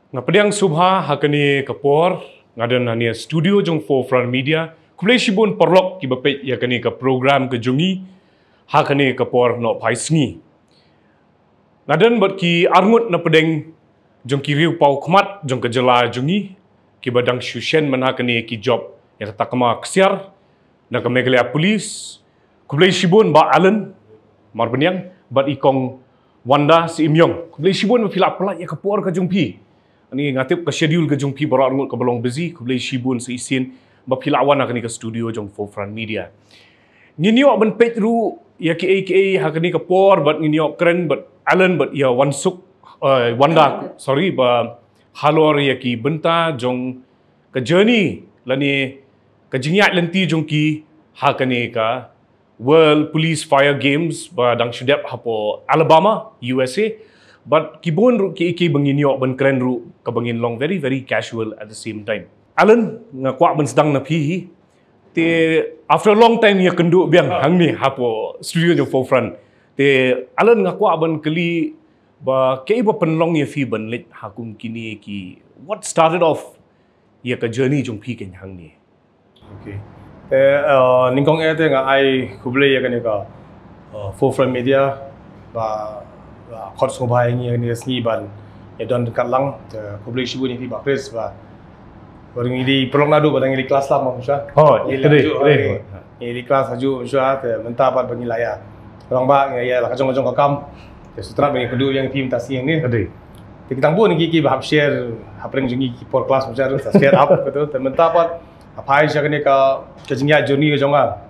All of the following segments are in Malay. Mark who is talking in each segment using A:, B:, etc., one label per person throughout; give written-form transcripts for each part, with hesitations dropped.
A: Ngapediang subha hakani kapor ngadan hania studio jong Forefront Media kublai shibun porlok ki bapet ya kani ka program ke jungi hakani kapor no paisngi ngadan bat ki arngut na pedeng jong ki riu pau khmat jong ke jela jungi ki badang shushen man hakani ki job ya takama ksiar na ka megalia polis kublai shibun ba Allen marbeniang bat ikong Wanda si Imyong kublai shibun pila pelat ya kapor ka jungpi ani ngatip ke schedule ke jungpi barat ngut ke belong busy ku boleh shibun seisin bapilawan akani ke studio jong Forefront Media nginiok ben page ru ya aka hakani ke por bat nginiok keren bat Allen bat ya Wansuk Wanda sorry ba halor ya ki benta jong ke journey lani ke jingyat lenti jong ki hakani ka World Police Fire Games ba dang shudap hapo Alabama USA. But kibun ru ki bangin ban keren ru ka bangin long very casual at the same time. Alan nga kwa ban sedang na pihi te after a long time ya kendu biang hang ni hapo studio jo Forefront. Te Alan nga kwa ban kali ba kei ba penlong ya fi ban lit hakum kini ki what started off ya ka journey jong pi ken hang ni.
B: Okay. Te ningkong te nga ai kuble ya kan ka Forefront Media ba khot so bhai ni sni ban ya don kat lang kuble shibu ni ba Chris ba orang ini pelong nadu badang ini kelas lah maksudnya ini kelas haju maksudnya te mentapat bagi laya orang ba ya lah kacang kakam te sutra bagi kedua yang tim tasi yang ni kita bu ni ki bahab share hapring jungi ki por kelas maksudnya share up betul te mentapat apa aja ni ka kejingya journey ke jonga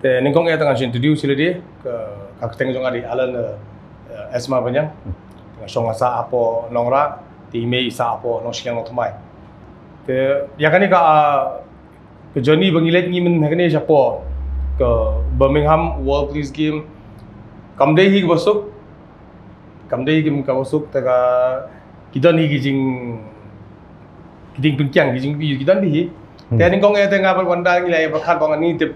B: te ningkong tengah introduce sila dia ke kakiteng jonga di Alan Esma banyak, song asa apa nongra, di email isa apa nong siang nong thmai. Te ya kan ni ka ke journey bangilet ni men kan ni siapa ke Birmingham World Police Game, kamdei hi basuk, kamdei game ka basuk te ka kita ni gijing pingkyang gijing kita ni. Te ni kong te ngapal wanda ni lai bakhat bang ni te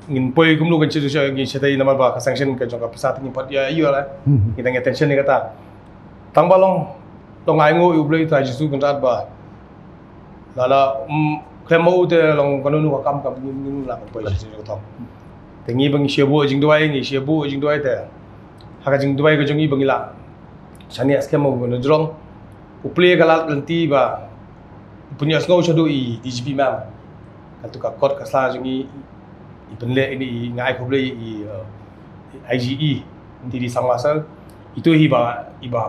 B: ngin poi kumlu kan cerita ngi cerita nama ba sanction ke jong ka pesat ni pat ya iyo la kita ngi attention ni kata tang balong long ai ngo u blai ta jisu kan rat ba lala kremo te long kanunu ka kam ka ni la poi jisu ko thong te ngi bang shebo jing duai te haka jing duai ko jong ngi bang ila sani aske mo no jrong u play ka lat lenti ba punya ngau chadu I DGP mam kan tu ka kot ka sa jong ngi ipenle ini ngai ko boleh IGE nanti di Sanglasal itu iba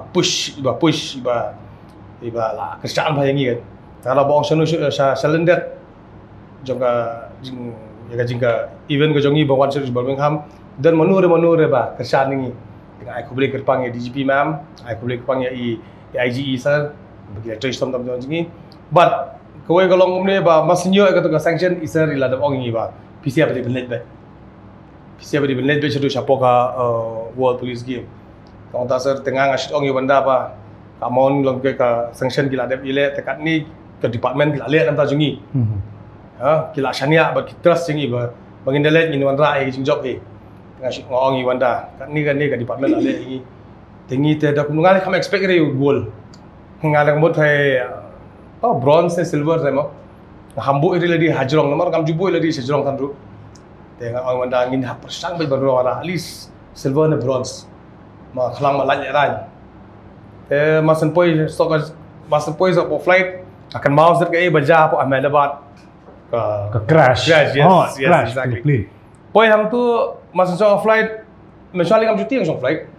B: push lah kerjaan banyak kan kalau bawang senu salendet juga jingga event ke jongi bawang senu Birmingham dan menure ba kerjaan ini dengan aku boleh kerpang ya DGP mam aku boleh kerpang ya IGE sir bagi trace tam jongi but kowe kalau ngomne ba masinyo kata sanction isar ila da ong ini ba PC apa di benet cedu siapa ka World Police Game. Kau tak ser tengah ngasih orang yang benda apa, kamu long ke sanction gila dep ile tekat ni ke department gila lihat nampak jungi. Gila shania bagi trust jungi bangin delet ni wandra ai job ngasih orang yang benda. Kat ni ke department lihat ini. Tengi te dak nungal kamu expect re goal. Ngalak mot hai bronze silver sama. Hambu itu lagi hajrong nomor kam jubo lagi sejrong tanru. Tengok orang wanda angin persang baru warna at least silver and bronze. Ma khalang malan rai. Masan poi stok masan poi stok flight akan mau ser ke baja po Ahmedabad
A: ke crash.
B: Yes, exactly. Poi hang tu masan stok flight mencari kam cuti yang stok flight.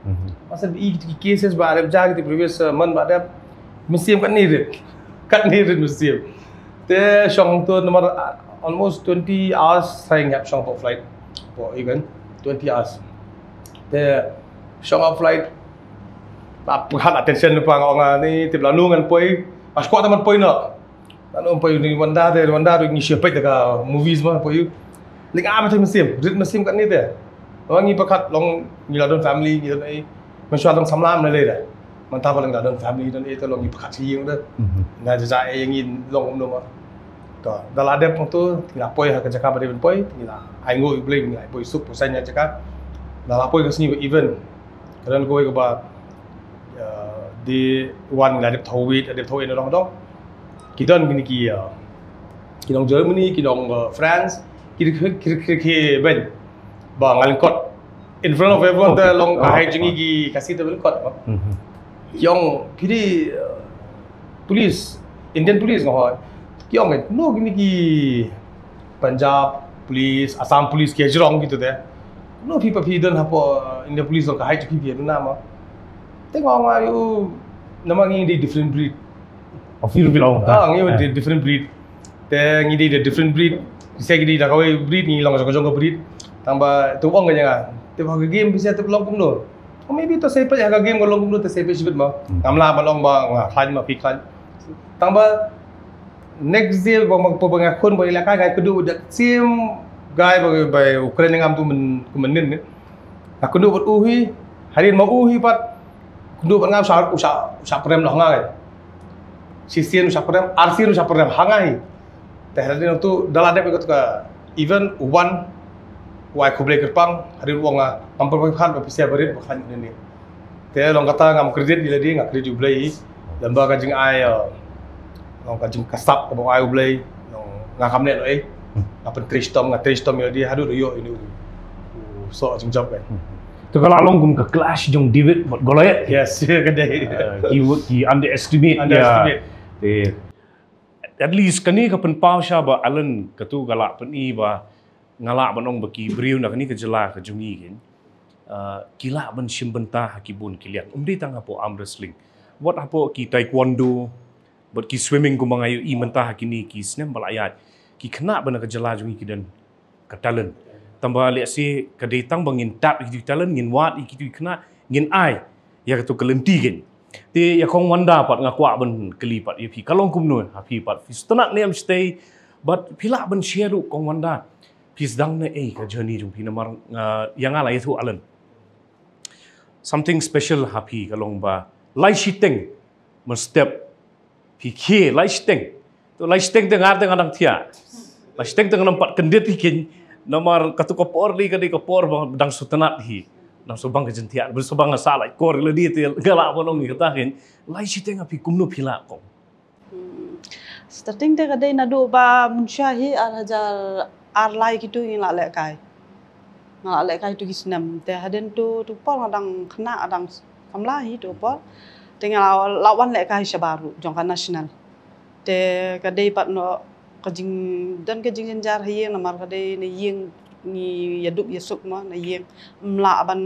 B: Masan cases ba ada jag di previous month ba ada museum kat ni museum. Te shong tu nomor almost 20 hours saya ngap shong flight for even 20 hours. Te shong flight apa attention lupa orang ni tip lalu ngan poi pas kuat teman poi nak. Lalu poi ni wanda tu ni siapa dekat movies mah poi. Lik apa tu musim kat ni te. Orang ni pakat long ngiladon family gitu ni. Macam long samlam ni dah. Mantap paling ngiladon family dan itu long ni pakat siang dah. Nah jasa yang ingin long umum dalam ada tu tinggal poi hak cakap pada event poi tinggal aingo boleh tinggal poi sup pusatnya cakap dalam poi ke sini event kerana kowe ke ba di wan ngadep thawit adep thawit orang dong kita gini kita Germany kita France kita ben bang alkot in front of everyone the long hai jingi gi kasih tu alkot yang pidi police Indian police ngah yang no gini ki Punjab police Assam police ke jerong gitu deh no people dan apa Indian police long hai jingi gi nama tengok orang itu nama ni di different breed.
A: Ofir bilang.
B: Ni di different breed. Teng ni di different breed. Saya gini dah kawai breed ni long jong breed. Tambah tu orang kan. Tengok game bisa tu long kumno. Oh maybe tu saya pergi game long kumno tu saya pergi sebut mah. Kamla balong bang khan mah pikan. Tambah next day bang pengakun boleh lakai gai kedua dah same gai bagi Ukraine ngam tu menin ni. Aku duk buat uhi hari mau uhi pat kundu ngam usah prem lah ngai sisian usah prem arsian usah prem hangai teh hari tu dalam ada begitu ka even one wai kublai kerpang hari uang mampir kan ofisial berit bukan ini teh long kata ngam kredit bila dia ngam kredit blai lamba kajing ai long kajing kasap ke ai blai long ngam net oi apa tristom bila dia hadu yo ini so jengjob kan
A: Tu kalau long ke clash jong David buat Goliath.
B: Yes, kedai.
A: He underestimate. At least kani ka penpau sya ba Alan katu galak peni ba ngalak banong baki beriu nak ni ke jela ke jungi kan. Kila ban simbenta hakibun kilian. Umdi tang apo arm wrestling. Buat apo ki taekwondo, buat ki swimming ku mangayu i mentah kini ki snem balayat. Ki kena ban ke jela jungi ki dan ke talent. Tambah lihat si kedai bangin tap itu talent ngin wat itu kena ngin ai ya tu kelenti kan ti ya kong wanda pat ngaku ban kelipat ya pi kalong kumno ha pi pat fistonak nem stay but pila ban share kong wanda pis dang ne ka journey jung pi namar yang ala itu Alan something special ha pi kalong ba lai shiteng mon step pi ke lai shiteng tu lai shiteng dengar adang tia lai shiteng dengan empat kendit kin nomor katu kopor li kadi kopor bang dang sutenat hi dang subang kejentian bersubang salah kor le dia galak bolong katahin lai siteng api kumno pila ko
C: starting te kadai nadu ba munsyahi hajar lai gitu ngila lek kai tu kisnam te haden tu pol adang kena adang kamlahi tu pol tinggal lawan lek kai syabaru jongkan nasional te kadai pat no kajing jenjar hieng namar kadai na hieng ni yadup yasuk ma na hieng mla ban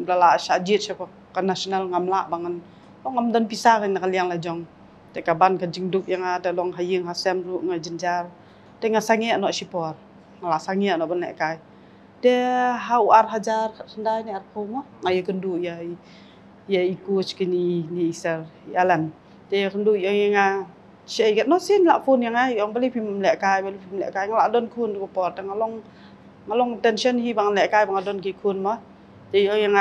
C: dala syajit siapa kan nasional ngamla bangan ngam dan pisah kan nakaliang lajong te kaban kajing dup yang ada long hieng hasem ru nga jenjar te ngasangi no sipor ngala sangi no benek kai de hau ar hajar sendai ni ar poma ngai kendu ya iku skini ni isar yalan te kendu yang saya ingat nosin lah pun yang yang beli film lek kai ngalak don kun ko pot ngalong tension hi bang lek kai bang don ki kun mah te yang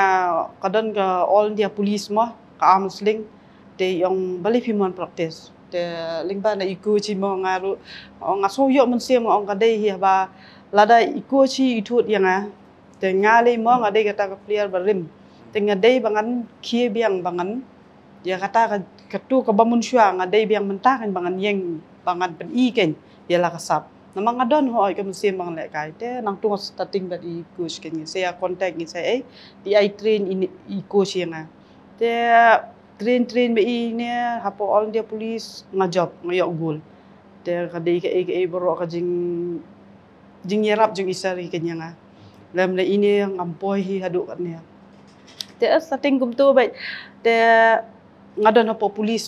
C: kadon ke all India police mah ka arm sling te yang beli film practice te lingba na iku chi mo ngaru ngaso yo mun siam ong kadai hi ba lada iku chi itut yang te ngali mo ngadai kata clear barim te ngadai bangan kie biang bangan ya kata ketu kebamun syua ngadai biang mentah kan bangan yang bangan pen i kan ya lah kasap namang ngadon hoi ke musim bang lek kai te nang tung starting bat i coach kan saya contact ni saya di I train in i coach yang te train be i ne hapo all dia police ngajob ngayok gol te kadai ke borok ka jing yarap jing isari kan yang lam le ini ngampoi hi haduk kan ya te starting kum tu baik te ngadon apa police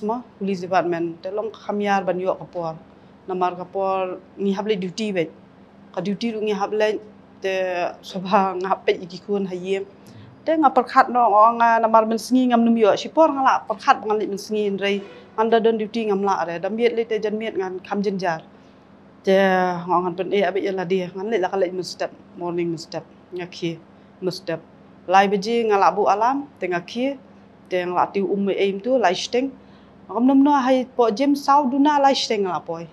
C: department te long khamyar ban yo kapor namar kapor ni hable duty bet ka duty ru ngi hable te sabha ngape ikikun hayem te ngaperkhat no nga namar men sngi ngam num yo sipor ngala perkhat bangan men sngi rei anda don duty ngamla re damiet le te janmiet ngan kham jenjar te ngan pen abe yala dia ngan le la kala step morning step ngakhi step lai beji ngala bu alam te ngakhi yang latih aim tu lifestyle, ngam nom no hai po gym sau duna lifestyle ngalapoi.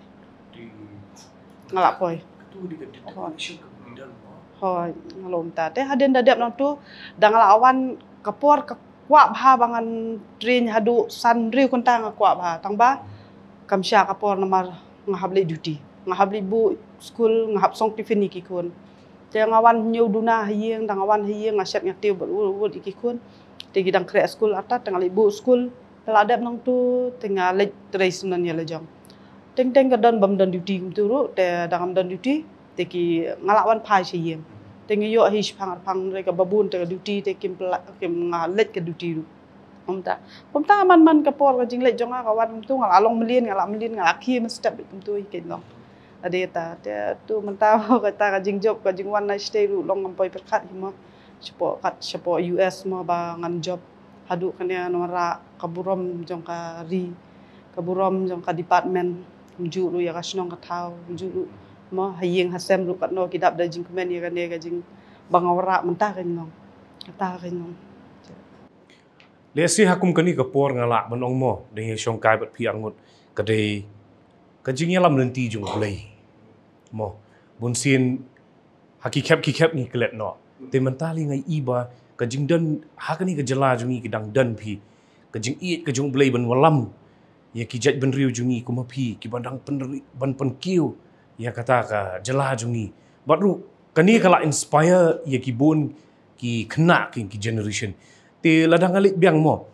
C: Tu di determination kemudian. Hoi ngalom ta te haden dadap nang tu dang lawan kapor kuat bah bangan train hadu san riu kontang kuat bah tang ba kam sya kapor namar ngahabli duty ngahabli bu school ngahab song tiffin iki kun te ngawan nyu duna hieng dang ngawan hieng ngasyat ngatiu berwud iki kun te gidang kre school atat tang bu school ladap nang tu tengah lej trace nan ya lejong teng kadon bam dan duty turu te dang dan duty te ki ngalawan phai hieng teng yo hi phang re ka babun te duty te kim ngalet ke duty ruผมตามันกระปอดก็จริงเลยจงอาวันตู้งาลงมาเรียนงาขี้มันสเต็ปเป็นตัวอีกเนาะอเดตาแต่ตู้มันตาก็ตาก็จริงจบก็จริงวันในสเตย์ลงงไปประคัดหิมะเฉพาะ US มาบางานจ็อบหาดูกันเนี่ยนวระกบุรมจงกบุรมจงกดีพาร์ตเมนต์จูรุยากัสนองกะเท้าจูรุมาให้ยิงฮัสเซมรุกัดโนกิดับได้จริงคอมเมนต์กันเนี่ยก็จริงบางวระมันตากันน้องตากันน้อง
A: Lesi hakum kani kapor ngalak menong mo dengan syongkai bat pi angut kadai kajingnya lam lenti jung play mo bunsin haki kep ni kelet no te mentali ngai iba kajing dan hakani ke jela jungi kidang dan pi kajing iet ke jung play ban walam ya kijat ban riu jungi kuma pi ki bandang ban penkiu ya kata ka jela jungi batru kani kala inspire ya ki bon ki kena ki generation ti ladang alik biang mo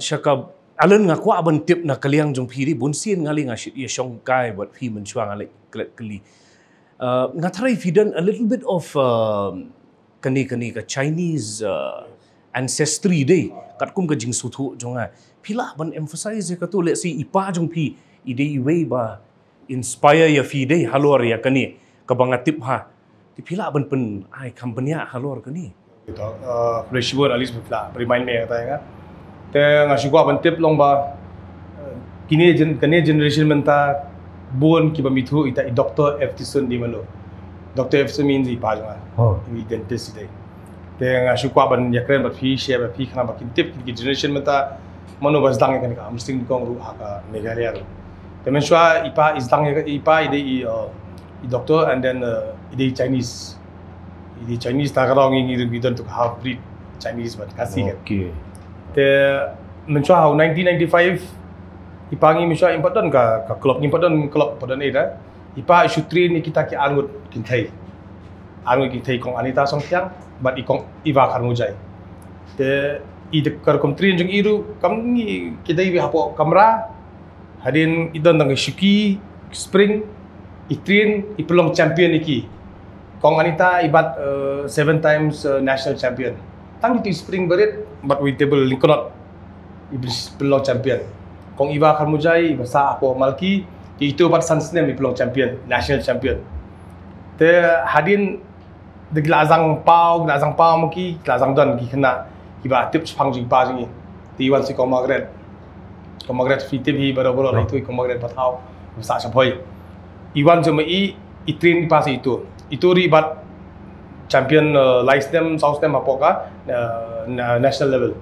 A: syakab alen ngaku aban tip na kaliang jong phiri bunsin ngali ngasit ye syongkai buat phi menchuang alik klet keli ngatrai fidan a little bit of kani ka Chinese ancestry day kat kum ka jing suthu jonga phila ban emphasize ka tu let's see ipa jong phi ide iwei ba inspire ya fi day halor ya kani ka bangatip ha ti phila ban pen ai company halor kani
B: gitu flexible alis befla remind me kata ya te ngasih gua bentip long ba kini generation menta bon ki bamithu ita doctor Efterson di malo doctor Efterson means ipa janga ini dentist ide te ngasih gua ban yakren ba fi share ba fi khana ba kintip ki generation menta mano bas dang kan ka musting kong ru ha Meghalaya ru te men shwa ipa is dang ipa ide i doctor and then ide Chinese Ini Chinese tak orang ini kita untuk half breed Chinese but kasih kan.
A: Okay.
B: Te mencuah 1995 ipangi mencuah important ka klub important ida. Ipa isu train ni kita ki angut kintai kong Anita Songtiang but ikong Iva Karmujai. Te ide karkom train jeng iru kami kita ibi hapo kamera hadin idon tang Shuki Spring train ipelong champion iki. Kong Anita ibat 7 times national champion. Tang itu spring berit but we table Lincoln iblis pelong champion. Kong Iva Karmujai basa apa Malki itu bat Sunsnem pelong champion, national champion. Te hadin de glazang pau maki glazang don ki kena iba tip phang jing pa jing. Ti wan si Komagret fitip hi baro itu Komagret patau basa sapoi. Iwan cuma train pas itu ribat champion Lystem, Southstem apa ka national level.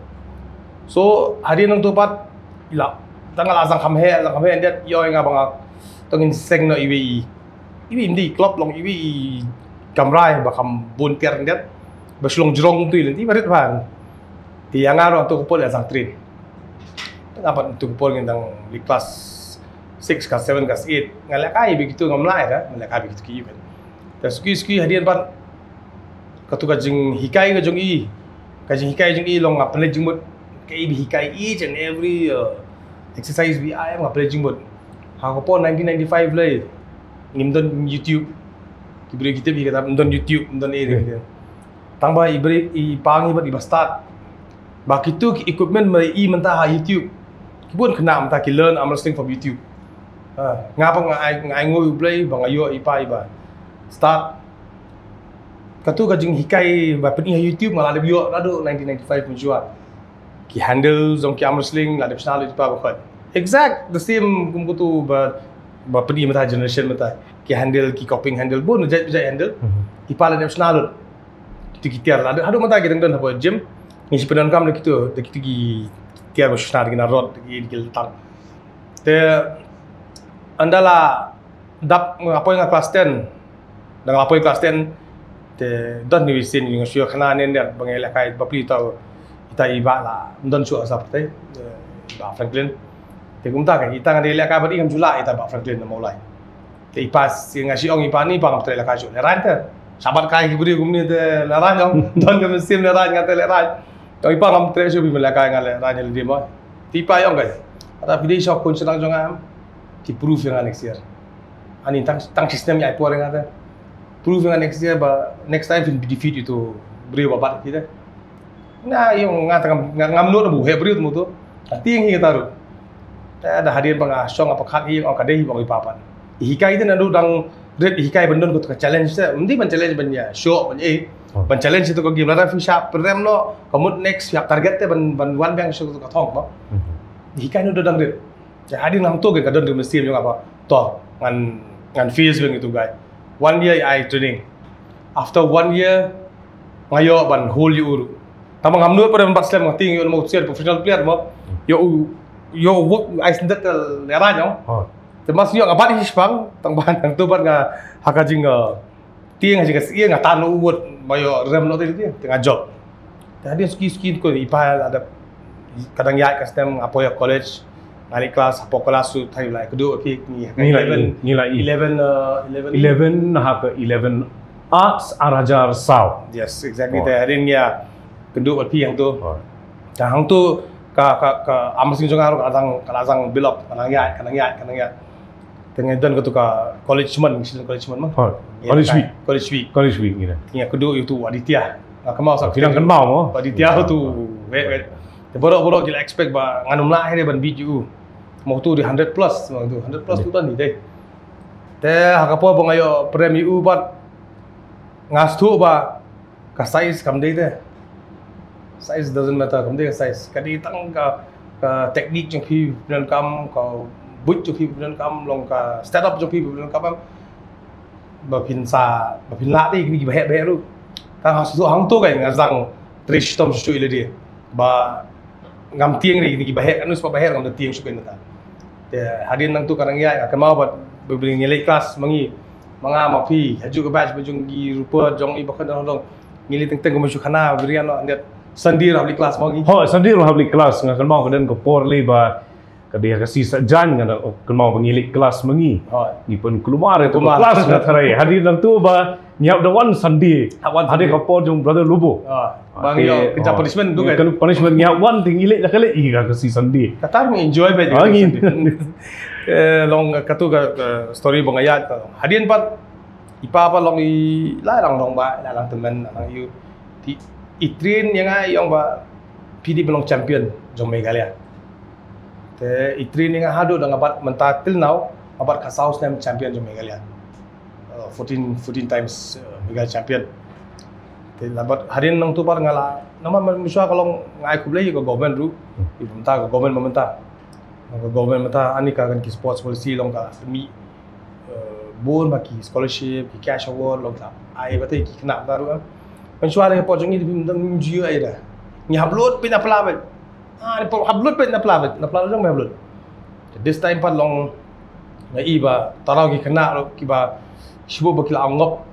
B: So hari nang tupat ila tanggal azang kamhe dia yo nga bang tongin seng no iwi indi klub long iwi kamrai bakam bunker dia baslong jrong tu nanti barit ban. Ti yang aro tu kupol azang train. Dapat tu kupol ngendang di kelas 6 kelas 7 kelas 8 ngalakai begitu ngamlai dah ngalakai begitu ki kan. Tersuki hadian ban katu kajing hikai ka jong i long ngap le jingmut kai bi hikai each and every exercise bi ai ngap le jingmut ha ko pon 1995 le ngimdon YouTube kibre kita bi kata ndon YouTube ndon e tang ba ibre i pangi ba di start ba kitu equipment mai i mentah YouTube kibun kena mentah ki learn am listening from YouTube ngapa ngai ngoi play bang ayo ipa iba start katu kajing hikai ba peni YouTube malah ada bio rado 1995 menjual ki handle zong ki amrsling la de channel pa ba exact the same kum kutu ba peni mata generation mata ki handle ki copying handle bon jai handle ipa la de channel kitu ki tiar ada adu mata ki dang apa gym ni si pedan kam le kitu de kitu ki tiar ba channel ki na rod ki tang te andala dap apa yang kelas 10 dengan apa kelas 10 te don ni wisin yung syo khana nen dia bangela kai bapli taw tai ba la don chu asap te ba Franklin te kum ta ka kita ngade le ka ba ingam jula ita ba Franklin na mulai te ipas sing ngasi ong ipani ba ngam le ka chu le ran te sabat kai gibri kum ni te la ran ong don ka sim le ran ngate le ran to ipa ngam tre chu bi le ka ngale ran le di mo ti pa yong kai ada video shop kun senang jong am ti proof yang next year ani tang sistem ya por ngate proof yang next year ba next time will defeat itu beri babat kita nah yung ngamnut na buhe beri mo to tiang hi taru ada hadian bang asong apa khak hi ang kadai bang ipapan hikai din anu dang red hikai bendon ko challenge se mesti ban challenge ban ya show ban challenge itu ko game la fi sharp program no komut next ya target te ban one bank show ko thong ba hikai no dang red ya hadian nang to ke kadon de mesti yung apa to ngan fees bang itu guys 1 year I training after 1 year ngayo ban whole you tamang amnu pada empat slam ngating yo mau ser professional player mo yo work I sendet lera nyong termas yo ngabat hispang tang ban tang tu ban nga hakajing tieng haji kas ia ngatan uwot bayo rem no tadi tengah job tadi ski ko ipa ada kadang ya kastem apoyo college ngali kelas apo kelas tu thai lai kedua pi ni 11
A: hak 11 arts arajar sao
B: yes exactly hari ni ya kedua pi yang tu hang tu ka amasing jong aro kadang bilok kadang ya tengah dan ke tu ka college man mah college week ni ya kedua itu Aditya kemau sak
A: Kidang kenal mo
B: Aditya tu borok gila expect ba nganum lah hari ban biju mau tu di 100 plus tu 100 plus tu tadi deh hakapo bang ayo premium bat ngas tu ba ka size kam deh size doesn't matter kam deh size kadi tang ka teknik jong pi dan kam ka but jong pi dan kam long ka stand up jong pi dan kam ba pin la ti ni ba he lu ta hang tu kai ngasang trish tom su ile dia ba ngam tieng ni bahe anu sebab bahe ngam tieng suka nata te hadin nang tu karang ya akan mau buat beli nilai kelas mangi manga mapi haju ke batch bajung gi rupa jong i bakan dong nilai teng ko masuk khana berian no net sandir habli kelas mangi
A: sandir habli kelas ngakan mau kaden ko por le ba kadia kasi sajan ngana kan mau pengilih kelas mangi ni pun keluar itu kelas ngatare hadin nang tu ba nyap the one sandi hade ko por jong brother lubo
B: bang yo kita punishment tu
A: kan punishment nyap one tingilih jakale i ka kasi sandi
B: katar mi enjoy be long katu ka story bang ayat hadin pat ipa pa long i la lang ba la lang teman lang yu ti itrin yang ai yang ba PD belong champion jong Meghalaya te itrin yang hado dang abat menta till now abat ka South Nam champion jong Meghalaya 14 times Meghalaya champion te labat harin nang tu par ngala nama miswa kalau ngai kublai ko government ru ibumta ko government mementa ko government menta ani ka kan ki sports policy long ka mi bon baki scholarship ki cash award long ka ai batai ki kena baru miswa le po jong ni bim jiu ai da ni upload pin upload ni upload pin upload jong upload this time par long ngai ba tarau ki kena ki ba shibo bakil angop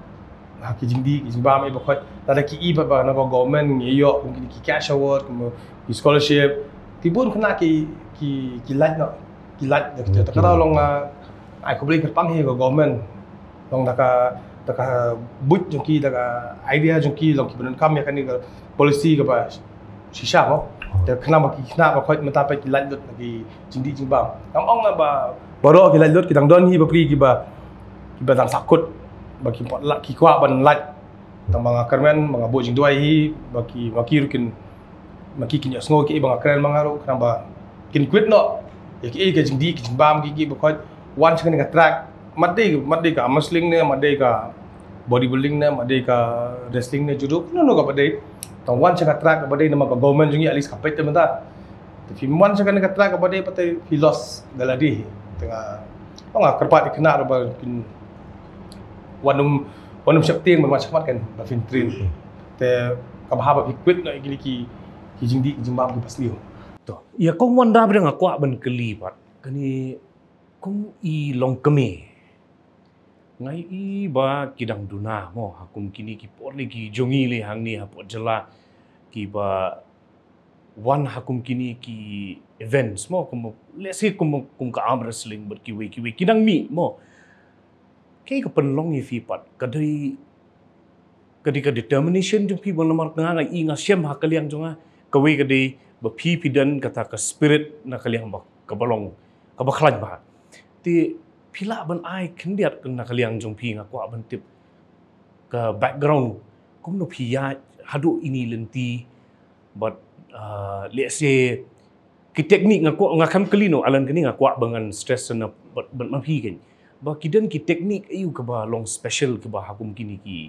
B: ki jingdi ki ba mai ba khoi tada ki iba ba na government ngi yo ki cash award ki scholarship ti bun kena ki lat no ki lat ta kara long ai ko beli kerpang he government long taka but jong ki taka idea jong ki long ki bun kam ya kan ni policy ka ba shisha mo ta kena ba ki kena ba khoi mata pa ki lat dot ki jingdi jingbam ang ong ba baro ki lat dot ki dang don hi ba pri ki ba tang sakut bagi pot lak ki kwa ban lat tang mga kermen mga bojing duai hi baki rukin maki kinya sngo ki mga keren mga ro kanamba kin quit no ya ki jingdi ki jimbam ki bakot one second ka track madde ka musling ne madde ka bodybuilding ne madde ka wrestling ne judo no ka badai tang one second track ka badai nama ka government jungi at least kapait menta tapi one second ka track ka badai patai he lost galadi tengah kerpat kena ro ba kin wanum siap tiang bermacam kan bafin train te kabah ba quit no igili ki jingdi jimbam ki pasliu
A: to ya kong wanda bring akwa ban kelipat kani kong i long keme ngai i ba kidang duna mo hakum kini ki por ni ki jongi le hang ni hapot jela ki ba wan hakum kini ki events mo let's say kum ka arm wrestling ber kiwe kinang mi mo kay ka penlong i fi pat kadai ka determination jung pi bang lamar nga i nga syam ha kaliang jonga kawe kadai ba pi pidan kata ka spirit na kaliang ba ka balong ka baklan ba ti pila ban ai kendiat na kaliang jung pi nga kwa ban tip ka background kum no pi ya hadu ini lenti but let's say ki teknik nga kam kalino alan kini nga kwa bangan stress na but mapi ken ba kidan ki teknik ayu ka ba long special ka ba hakum kini ki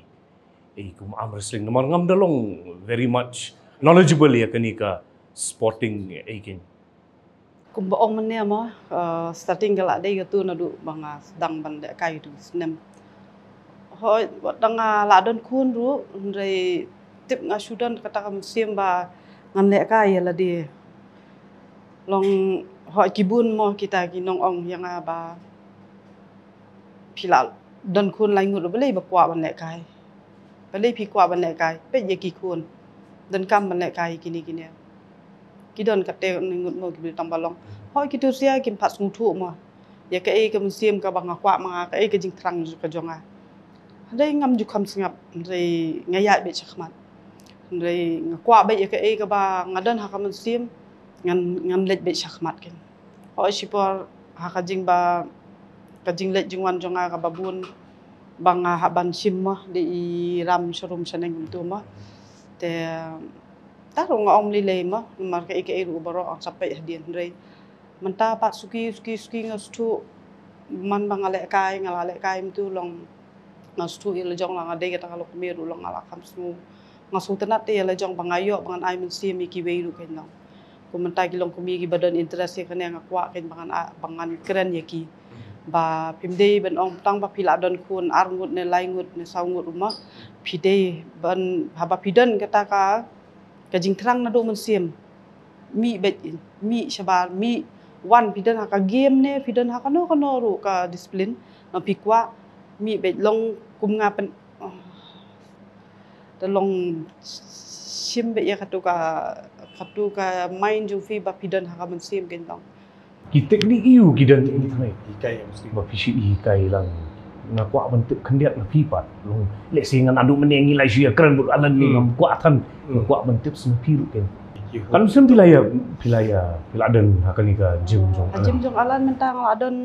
A: kum arm wrestling namar ngam dalong very much knowledgeable ya kani ka sporting ken
C: kum baong man mo starting gala dei tu na du banga sedang ban de kai tu snem hoi dang la don kun ru rei tip nga sudan kata kam sim ba ngam le kai la di long hoi kibun mo kita kinong ong yang ba pilal don kun lai ngut bele ba kwa ban le kai bele pi kwa ban le kai pe ye ki kun don kam ban le kai kini ki don kate ngut mo ki tam balong hoi ki tu sia kim phat sung thu mo ya ka e kam sim ka banga kwa ma ka e ka jing trang ka jonga dei ngam ju kham singap rei ngaya be chakmat rei ngakwa be ya ka e ka ba ngadan ha kam sim ngam let be chakmat ken hoi sipor ha ka jing ba ka jing let jingwan jonga ka babun banga ha ban sim mo de i ram showroom saneng tu mo te tarong ong lile mo mar ka e ru baro ang sapai hadian rei menta pat suki ngastu man bangale kai ngala le kai tu long ngastu ile jong lang ade kata kalau kemiru long ngala kam su ngasu tenat te ile jong bangayo bangan ai men si mi ki weiru ken long ko menta ki long kemi ki badan interest ken yang akwa ken bangan keren ya ki ba pimde ben ong tang ba pila don kun arngut ne laingut ne saungut rumah pide ban haba pidan kata ka jing terang na do men sim mi bet mi shabar mi wan pidan ha ka game ne pidan ha kano ru ka disiplin no pikwa mi bet long kum nga pen ta long sim be ya katu ka main ju fi ba pidan ha ka men sim ken long
A: ki teknik iu kidan ini thai
B: ikai mesti
A: ba pisi ikai lang nga kwa ban tip kendiat na pi pat long le singan adu menengi lai sia keren bu alan ni ngam kwa than kwa ban tip sum pi ru ken kan sem pilaya dan hakani ka gym
C: jong alan mentang la don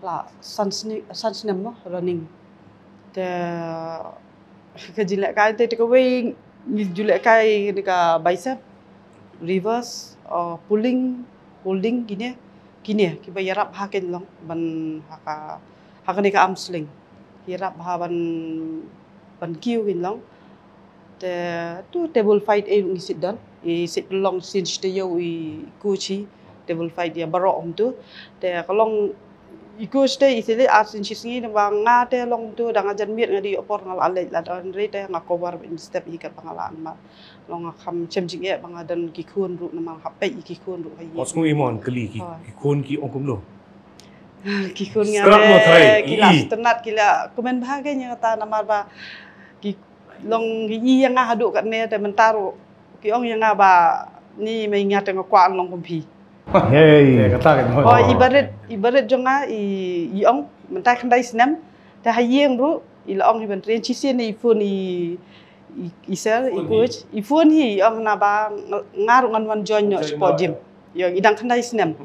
C: la sansnem mo running te ka jilek kai te ka we ni julek kai ni ka bicep reverse holding gini ki bayarap hakin long ban hakani ka arm sling hirap ha ban kiu gin long te tu table fight e ngi sit dan i sit long sin ste yo i kuchi table fight dia baro om tu te kalong i ku ste i sile asin chisngi ba nga te long tu dang ajan miet ngadi opor ngal ale la don re te nga cover in step i ka pangalan ma long kham chem jing e bang adan ki khun ru na ma hape i ki khun ru hai
A: osmu imon kali ki khun ki ongkum lo
C: ki khun nga ki la stenat ki la komen bahaganya kata nama ba ki long gi yang hadu kat ne te mentaru ki ong yang ba ni mai ngat ngak kwa long kompi
A: hey
B: kata kan
C: oh ibarat jonga i ong mentai khandai senam te hayeng ru i la ong hi ban train chi sen i fun i sel i coach i fun hi ong na ba ngaru ngan wan join no sport gym yo idang khandai senam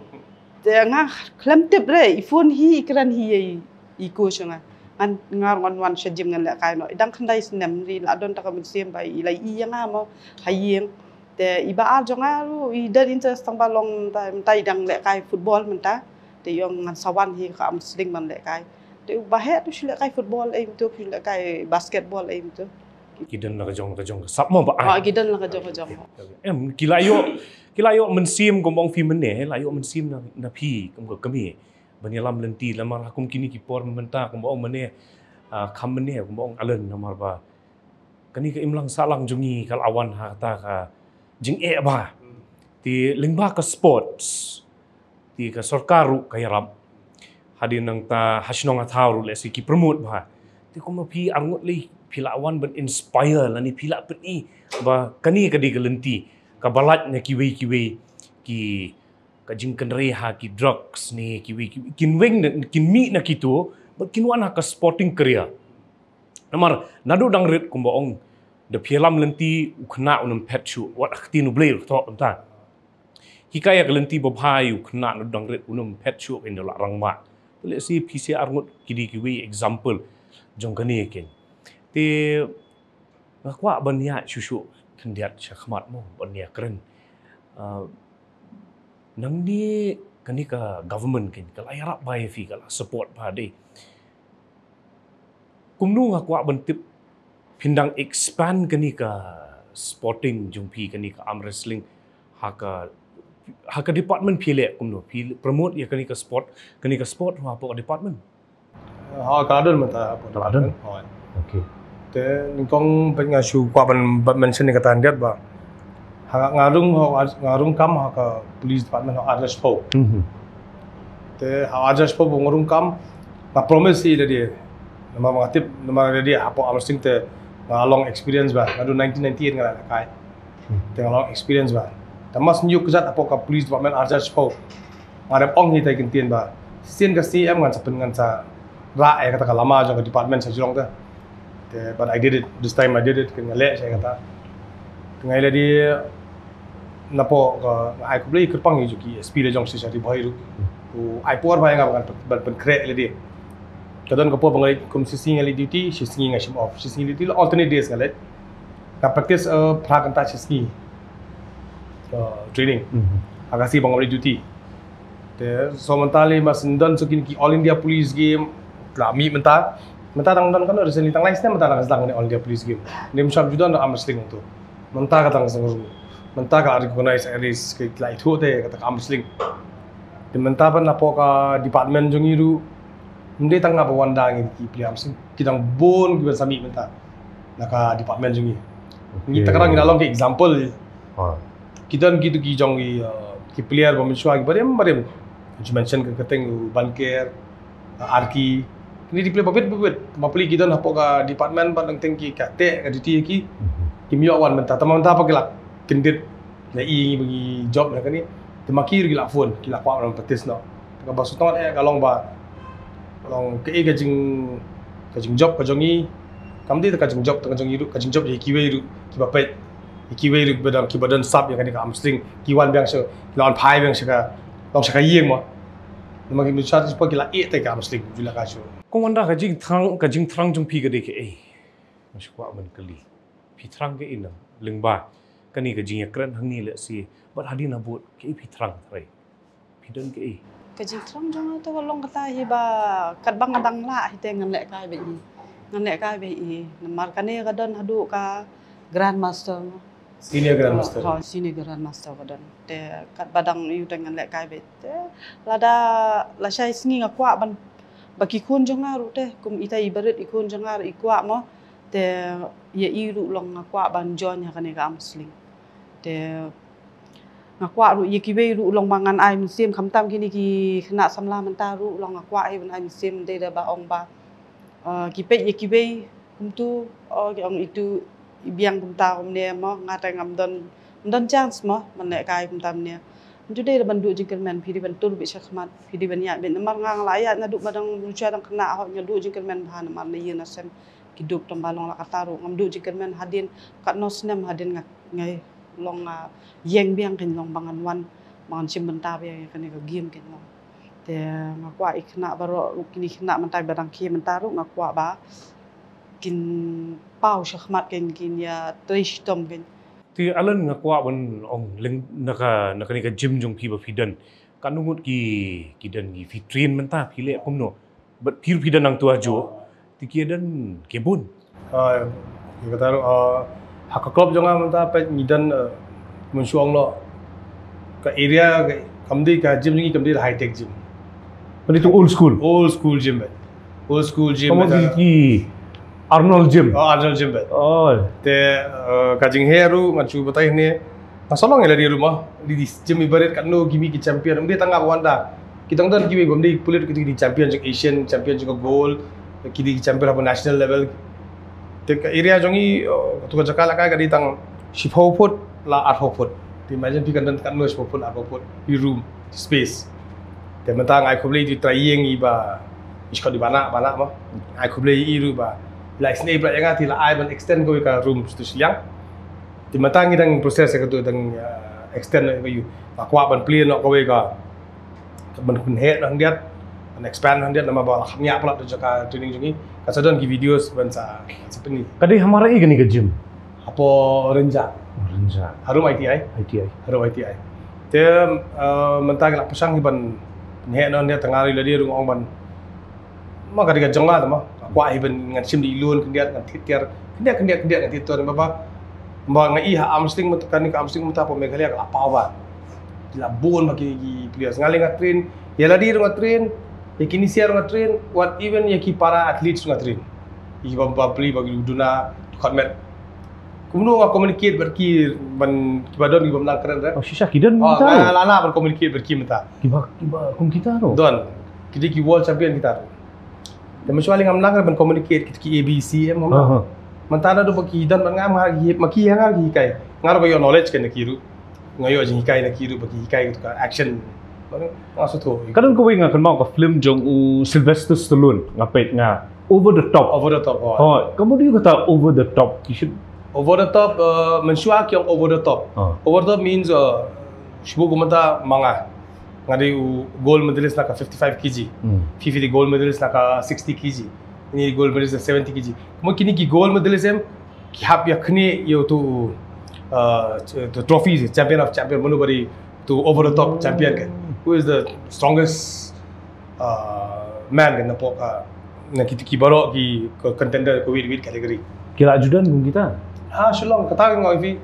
C: te nga klam tip re i fun hi kran hi i coach nga an ngar wan shajim ngan la kai no idang khandai senam ri la don ta ka men sem bai i lai i yang mo hayeng te iba al jonga ru i dar interest tang balong ta idang le kai football menta te yong ngan sawan hi ka am sling man le kai te ba he tu shile kai football aim tu shile kai basketball aim tu
A: kidan la ka jong sap mo ba
C: kidan la ka jong
A: em kilayo men sim kom bong fi men ne layo men sim na pi kom ko kami banyalam lenti lamar hakum kini ki por menta kom bong men ne kham men ne kom bong alen namar ba kani ka imlang salang jungi kal awan ha ta ka jing e ba ti lingba ka sports ti ka sarkaru kayarap hadin nang ta hasnong atharu le si ki promote ba ti ko mapi angot le pila awan ban inspire la ni pila peni ba kani ka di galenti kabalatnya kiwi ki kajing reha ki drugs ni kiwi kin weng kin mi na kitu kin wana ka sporting career namar nadu dang rit kumbaong de pielam lenti ukna unum petchu wat akhti nu blay to ta hikaya lenti babhai ukna nu dang rit unum petchu in la rangma le si PCR ngut kiwi example jong kani ken te ngakwa bania shushu kendiat syakmat mo bania keren nang ni kani ka government ken kala yarap bai fi kala support pa de kumnu ngakwa bentip pindang expand kani ka sporting jumpi kani ka arm wrestling haka department phile kumnu promote ya kani ka sport wa po department
B: ha kadon mata
A: kadon okey
B: te ningkong pengasyu kwa ban mention ni kata dia ba ha ngarung kam ha ka police department ha arrest po te ha arrest po ngarung kam na promise si dia nama mengatip nama dia apa amasing te ngalong experience ba ngadu 1998 ngala kai te ngalong experience ba tamas nyuk kezat apa ka police department arrest po ngarep ong ni tai kentien ba sien ka CM ngan sapen ngan sa ra kata ka lama jong department sa Jurong te but I did it this time. I did it kena lek saya kata. Tengah ile dia napo I could play kerpang itu ki speed jong sisa di bawah itu. I power bayang apa kan pen krek ile dia. Kadang kapo bangai komsisi ngali duty, sisi ngai shim off. Sisi duty alternate days ngalet. Na practice prakan ta sisi training. Agasi bangai duty. Te so mentali mas ndan sokin ki All India Police game lami mentar tang dan kan ada seni tang lain sih mentah sedang ni All India Police game. Ni macam juga nak amsling tu. Mentah kata ngasang mentah ka recognize areas ke lai tu te kata amsling. Di mentah pan apa ka department jong iru. Mende tang apa wanda ngi ki pli amsling. Kitang bon ki bersami mentah. Naka department jong i. Ni takarang ina long ke example. Kita gitu ki jong ki player pemiswa ki barem. You mention ke keteng banker arki ini di play babet mapli kita nak poka department pan tengki kate ka diti ki kimio wan mentah tamam apa kelak kendit na i bagi job na kani temakir gila phone gila kwa orang petis no ka basuton kalong ba kalong ke kajing job ka jongi kamdi ka kajing job ye kiwe iru ki bapet kiwe iru badan sab yang kani ka amstring kiwan biang se lawan phai biang se ka long se ka yeng mo namagi nu chat sepa gila te ka amstring jula ka sho
A: kong wanda kajing trang jong pi gade ke masih kuat man kali pi trang ke inam lengba kani kajing ya keren hangi le si bat hadi nabut ke pi trang trai pi don ke
C: kajing trang jong to long kata hi ba kat bang adang la hi te ngan lek kai be i namar kane kadon hadu ka grandmaster
B: senior grandmaster
C: senior grandmaster kadon te kat badang yu te ngan lek kai be te lada la shai sngi ngakwa ban bagi kun jangar teh kum ita ibarat ikun jangar ikwa mo te ye iru long ngakwa banjon ya kane ka amsling te ngakwa ru ye kiwe ru long mangan ai musim khamtam kini ki khna samla mentaru long ngakwa ai ban ai musim de da ba ong ba kipe ye kiwe kum tu ki ong itu biang kum ta kum ne mo ngata ngamdon chance mo man ne kai kum tam ne Jude ban du jingkerman pidi ban tur bi syakmat pidi ban ya ben mar ngang layat na du badang lucia dang kena ho nya du jingkerman bahan mar le yena sem kidup tambalong la kataru ngam du jingkerman hadin kat nosnem hadin ngai long yeng biang ken long bangan wan mangan sim benta be kan ka game ken long te ngakwa ikna baro kini kena mentai badang ki mentaru ngakwa ba kin pau syakmat ken ya trish tom ken
A: ti alan ngakwa ban ong leng naka ni ka gym jong pi ba fidan kanungut ki dan ki fitrin menta phile komno but pir fidan nang tua jo ti kidan kebun
B: kita tahu hak klub jangan menta pe ngidan mensuang lo ke area kamdi ka gym ni kamdi high tech gym
A: itu old school
B: gym
A: kamu ki Arnold Gym.
B: Arnold Gym. Te kajing heru ngacu batai ni. Nasolong ela di rumah di gym ibarat kan no gimi ki champion. Dia tangga wanda. Kita ngdan gimi gomdi pulit kita di champion jeng Asian, champion jeng gold, kita di champion apa national level. Te area jongi tu ka jakala ka di tang 10 foot la 8 foot. imagine pi kan dan kan nos popun apapun di room space. Te mentang ai kublei di trayeng iba iskot di bana mah. Ai kublei iru ba. La isne ibra yang ati la ai ban extend ko ka room stu siang. Ti mentang idang proses ka tu dang extend ko yu. Akwa ban plan ko ka ban kun head nang dia an expand nang dia nama ba khnya pula tu jaka training jungi. Kasadon ki videos ban sa seperti ni.
A: Kadai hamara i gani ke gym.
B: Apo renja.
A: Renja.
B: Harum ITI. Harum ITI. Te mentang la pasang iban he non dia tengah la dia rung ban. Ma ka diga jonga ma. Akwa iban ngan sim di ilun kendiat ngan titiar. Kendiat ngan titor baba. Ba ngai ha amsting matakan ni ka amsting mata po Meghalaya ka apawa. Labon bagi players ngaling train. Ya la dia rung train. Ya kini siar rung train. What even ya ki para athletes rung train. I baba beli bagi duna khatmet. Kemudian orang communicate berki ban kibadon ki bamlang keren dah.
A: Oh shisha kidan kita.
B: Oh, lana ban communicate berki mata.
A: Kiba kum kita ro.
B: Don. Kidi ki world champion kita. Dan mesuali ngamlang ban communicate ki ABC em ngam. Mentana do baki dan ban ngam hari maki yang hari kai. Ngaro ko yo knowledge kan kiru. Ngayo jing kai na kiru baki kai to action. Maksud tu.
A: Kadang ko nga kan mau ka film jong Sylvester Stallone ngapet nga over the top. Oh, kamu dia kata over the top. You should
B: over the top mensuak yang over the top. Over the top means shibu gumata manga. Ngadi gold medalist naka 55 kg. Fifi di gold medalist naka 60 kg. Ini gold medalist 70 kg. Mo kini ki gold medalist em ki hap ya khne yo tu the trophies champion of champion monobari to over the top champion kan. Who is the strongest man kan napok na ki baro ki contender ko with category.
A: Kira ajudan kum kita.
B: Shillong kata ngoi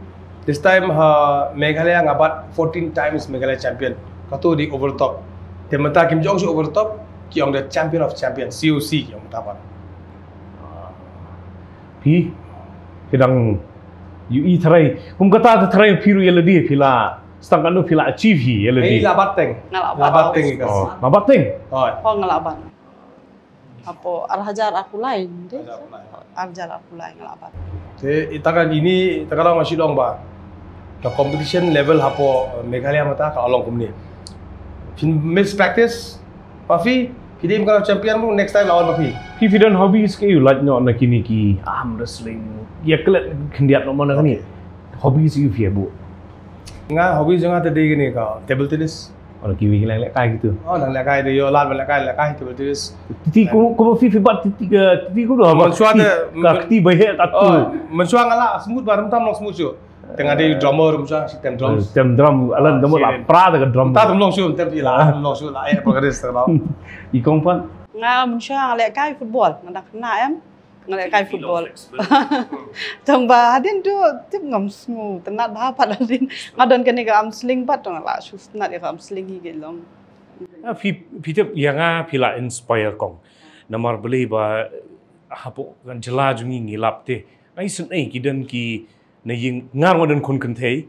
B: this time Meghalaya ngabat 14 times Meghalaya champion. Kato di over top. Temata kim jong over top ki ong the champion of champion COC yang matapan.
A: Pi kedang UI try kum kata try piru yeladi pila stang kanu pila achieve hi yeladi.
B: Labateng ikas.
A: Labateng.
C: Oh ngelaban. Apo arhajar aku lain deh. Arhajar aku lain ngelaban.
B: Te itakan ini itakan masih dong ba. The competition level hapo Meghalaya mata ka along kumni. Fin miss practice. Pafi Fidim kalau champion mu next time lawan Pafi.
A: Fi dan hobbies ke you like no na kini ki arm wrestling. Ya kelet kendiat no mana ni. Hobbies you fi bu.
B: Nga hobbies nga tadi gini ka table tennis.
A: Orang kiwi hilang lekai gitu.
B: Oh, nang lekai dia yo lan lekai table tennis.
A: Titi ko fi bat titi ko dah.
B: Mensuada
A: kakti bahe katu.
B: Oh, mensuang ala smooth baram tam long smooth jo. Tengah dia drummer mensuang sistem drum.
A: Sistem drum alan demo la pra dengan drum.
B: Ta dum long show tem ila long show la ai progress terlaw.
A: Ikong pan.
C: Nga mensuang lekai football ngadak kena em. Ngalekai football. Tamba hadin tu tip ngam smu tenat ba padalin ngadon kene ka amsling bat tong la sus nat ka amsling hi gelong.
A: Fi tip yang pila inspire kong. Namar beli ba hapo kan jela jungi ngilap te. Ai sun ai kidan ki na ying ngar ngadon kun kentei.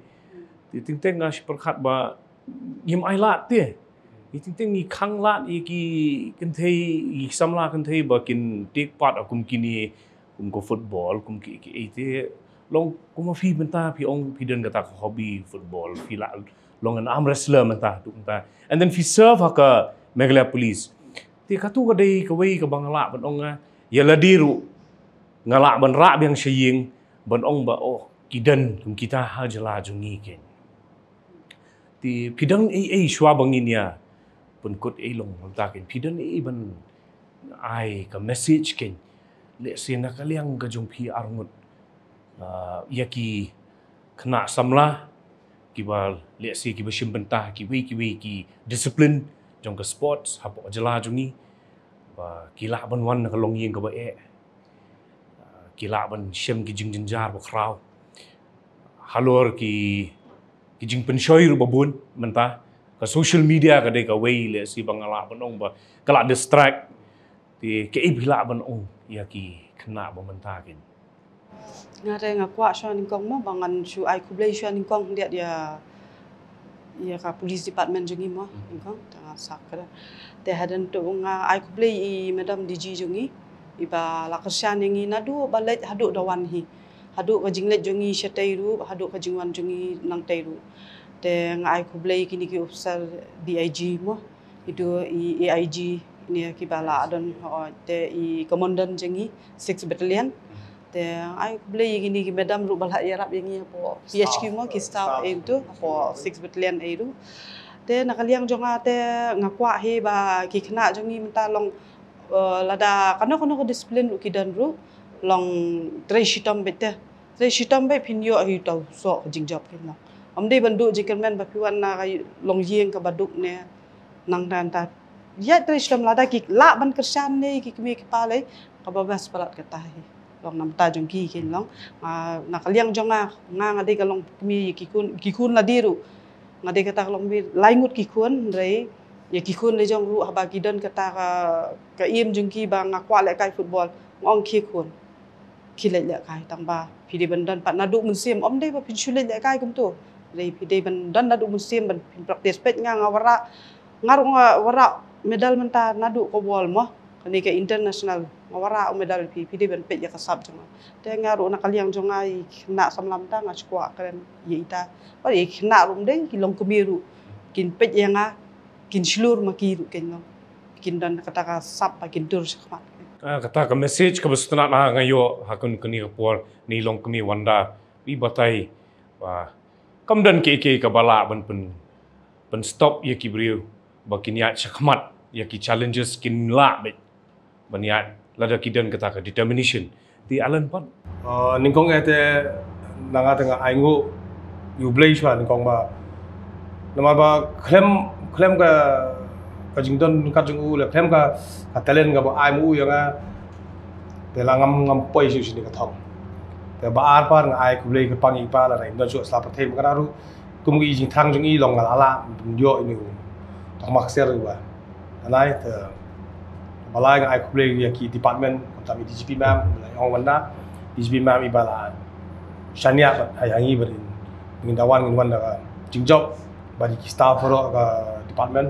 A: Ti ting teng nga perkhat ba yim ai lat te. Ting teng ni khang lat ki kentei i samla kentei ba kin take part akum kini kum ko football kum ki ite long kum fi benta pi ong pi den kata hobby football fi la long an arm wrestler menta tu menta and then fi serve ka Meghalaya police ti katu ka dei ka wei ka bangla ban ong ya ladiru ngala ban ra biang shiying ban ong ba oh kidan kum kita ha jala jungi ken ti pidang shwa bangin ya pun kut long takin pidan ban ai ka message ken le sina kaliang ka jong pi arngut yaki kena samla kibal le si ki bashim bentah ki wi discipline jong ka sports hapo jala jungi ba kila ban wan ka long yeng ka ba kila ban shem ki jing jinjar ba kraw halor ki jing penshoy ru babun mentah ka social media ka dei ka way le si bangala banong ba kala distract ti ke ibila banong ya ki kena ba mentakin
C: ngare ngakwa shan kong mo bangan shu ai kublai shan kong dia ya ka police department jungi mo kong ta sakra te hadan tu nga ai kublai I madam DG jungi iba lakasyan ngi nadu balet hadu dawan hi hadu ka jinglet jungi shatairu hadu ka jingwan jungi nang tairu te ngai ku blei kini ki officer DIG mo itu AIG ni ki bala adon te i komandan jengi 6 battalion te ai ku blei kini ki madam ru bala yarap yengi po PHQ mo ki staff itu po 6 battalion itu te nakaliang jonga te ngakwa he ba ki khna jongi menta long lada kano ko disiplin u ki dan ru long tre shitam bete tre shitam be pinyo hi tau so jingjob ki no amde bandu jikermen ba piwan na long yeng ka baduk ne nang dan ta ya tre shitam lada ki la ban kersan ne ki kmi ki pale ka babas palat ka tahi long nam ta jong ki kin long nakaliang jonga ngade ka long kmi ki kun la diru ngade kata long bi laingut ki kun rei ya ki kun le jong ru haba ki dan kata ka im jong ki ba ngakwa le kai football ngong ki kun ki le kai tang ba pidi bandan pat nadu musim om dei ba pin chule le kai kum tu rei pidi bandan nadu musim ban pin practice pet ngawara ngarung wara medal menta nadu ko bol mo kani ke international ngawara medal pidi ban pet ya kasab jong te ngaru nakaliang jong ai na samlam ta ngachkwa kren ye ita pa ye khna rum dei ki long kumiru kin pet yang kin slur makiru ken long kin dan kata ka sap pa kin tur sakmat
A: kata ka message ka bestana na ngayo hakun kani kapor ni long kami wanda bi batai wa kamdan ke ka bala ban pen stop ye ki brio ba kinyat sakmat ye ki challenges kin la be baniat lada kidan kata ka determination ti alan pan
B: ningkong ete nanga tengah aingu yu blei chwa ningkong ba nama ba klem ka jingdon ka jungu le klem ka talent ka ba ai mu yang te langam poi su sini ka thong te ba ar par nga ai ku blei ka pangi pa la rai don su sla pathem ka ru kum gi jing thang jung i long la la yo ini tak mak ser ba anai te balai nga ai ku blei ya ki department kami DGP mam ong wanda DGP mam i bala shania ba hayangi berin ngin dawan ngin wanda ka jingjob bagi staff ro ka department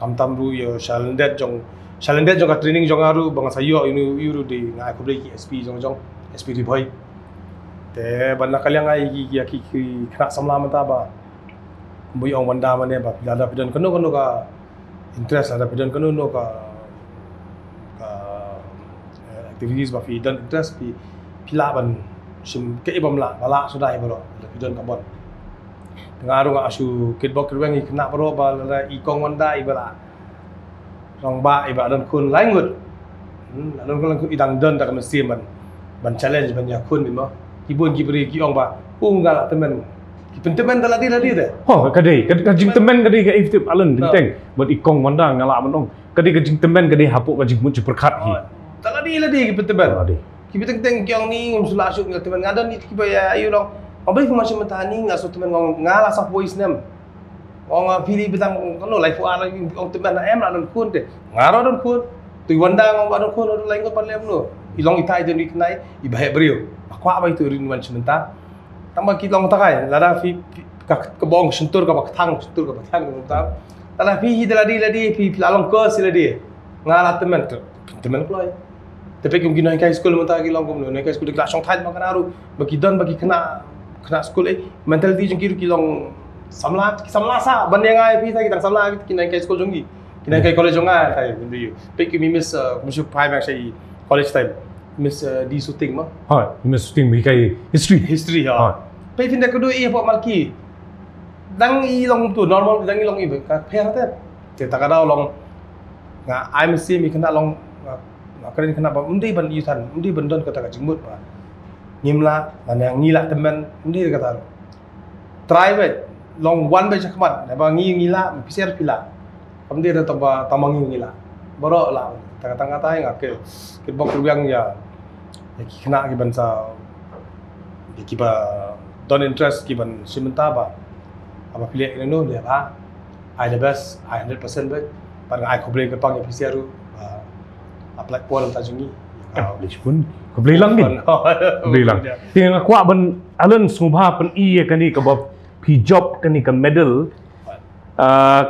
B: kamtam ru yo shalendet jong ka training jong aru bang sayo inu yuru di ngai ko ki SP jong SP di boy te ban nakaliang ai ki khna samla mata ba mui ong wanda mane ba pilada pidan kono ka interest ada pidan kono ka activities ba pidan interest pila ban sim ke ibam la bala sudah ibro pidan kabon ngaru nga asu kitbok kerweng ikna pro ba la ikong wanda ibala rong ba iba dan kun langut dan kun idang don tak mesti ban challenge ban ya kun bimo kibun kibri ki ong ba unggal temen temen tadi de
A: kadai kajing temen kadai ka iftip alan dinteng buat ikong wanda ngala menong kadai kajing temen kadai hapuk kajing mun berkat hi
B: tadi temen ki teng kyong ni ngum sula asuk temen ngadon ni ki ba ya ayu long Abang masih mentani nggak teman ngong ngalah sah voice nem, ngong pilih betang kono live lagi ngong teman em lah don kun deh, ngaro don kun, tu wanda ngong don kun don lain kau palem lo, ilong itai jadi kenai, ibahek beriu, aku apa itu rinduan sebentar, tambah kita long takai, lada kebong sentur kabak sentur mentar, lada pi ladi pi lalong ke siladi, ngalah teman keluar. Tapi kung ginahin kay school mentar kilong kung no, kay school di kelas song thai makan aru, bagi don bagi kena school mentality jong kiru kilong samla sa ban yang ai pi ta kitang samla kinai kai school jongi kinai kai college jonga kai bindu yu pick me miss musu pai mak sai college time miss di shooting ma
A: miss shooting mi kai history
B: pe tinda kudu i po malki dang i long tu normal dang i long i ka pher te ta kada long nga ai mesti mi kena long keren kena ba undi ban yutan undi ban don kata ka jingmut ba ngimla mana ngila teman undi kata try bet long one baca kemat ba ngila pisir pila kamdi ada tamang ngila boro la kata yang ke bok yang ya kena ki bansa ki ba don interest ki ban simenta ba apa pilih ini no dia ba I the best I 100% bet pada ai ko boleh ke pang pisir apply pon tajungi
A: pun kebeli lang ni kebeli lang yang aku ban alan sumha pen i kani ka bob pi job kani ka medal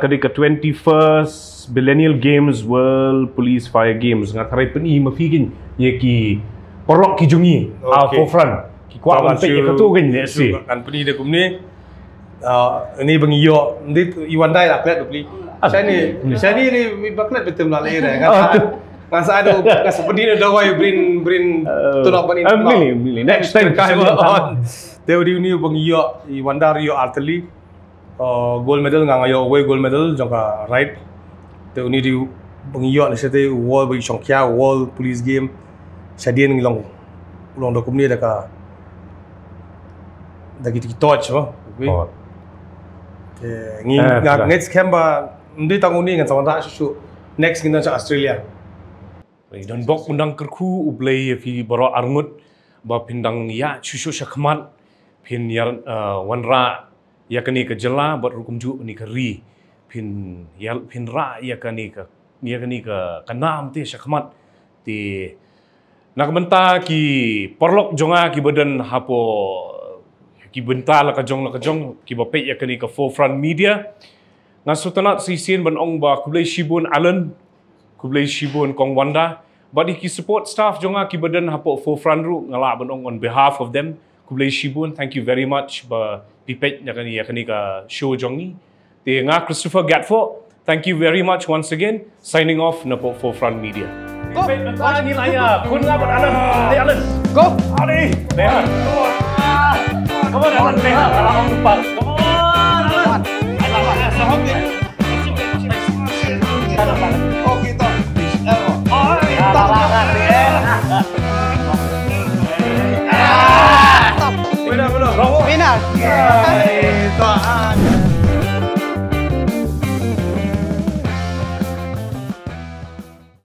A: kani ka 21st Millennial Games World Police Fire Games ngatarai pen i mafigin ye ki porok ki jungi forefront ki kwa ban pe ka tu kan ne si
B: kan pen i de kumni Ini bengiyo, nanti Iwan Dai lah keliat beli. Saya ni baklet betul lah leh kan. Nggak ada nggak seperti ini dah why brin tunok bani.
A: Milih. Next time
B: kah on. Teori ini bengiyo Iwan Dai Rio Arteli. Gold medal nggak ngayo away gold medal jangka right. Teori ini bengiyo ni saya wall bagi Chongqia wall police game. Saya ngilong dokum ni dah kita touch apa. Next kemba ndi tanguni ngan sama susu next kita ke Australia.
A: Dan bok undang kerku ublay fi baro arngut ba pindang ya susu syakmat pin yar wanra ya kani ke jela buat rukum ju ni ke ri pin ya pin ra ya kani ke kanam ti syakmat ti nak benta ki porlok jonga ki badan hapo ki benta la kajong ki bapet ya kani ke forefront media ngasutanat sisin ban ong ba kublai shibun Alan kublai shibun kong Wanda but ki support staff jonga ki badan hapo forefront ru ngala ban ong on behalf of them kublai shibun thank you very much ba pipet ya kani ka show jongi te nga Christopher Gatfo thank you very much once again signing off na forefront media pipet na ni laya kun nga ban Alan
C: Go.
A: Ali Leha come on Alan Leha kalau lupa come on Alan saham ni
D: Oh kita
C: Winner.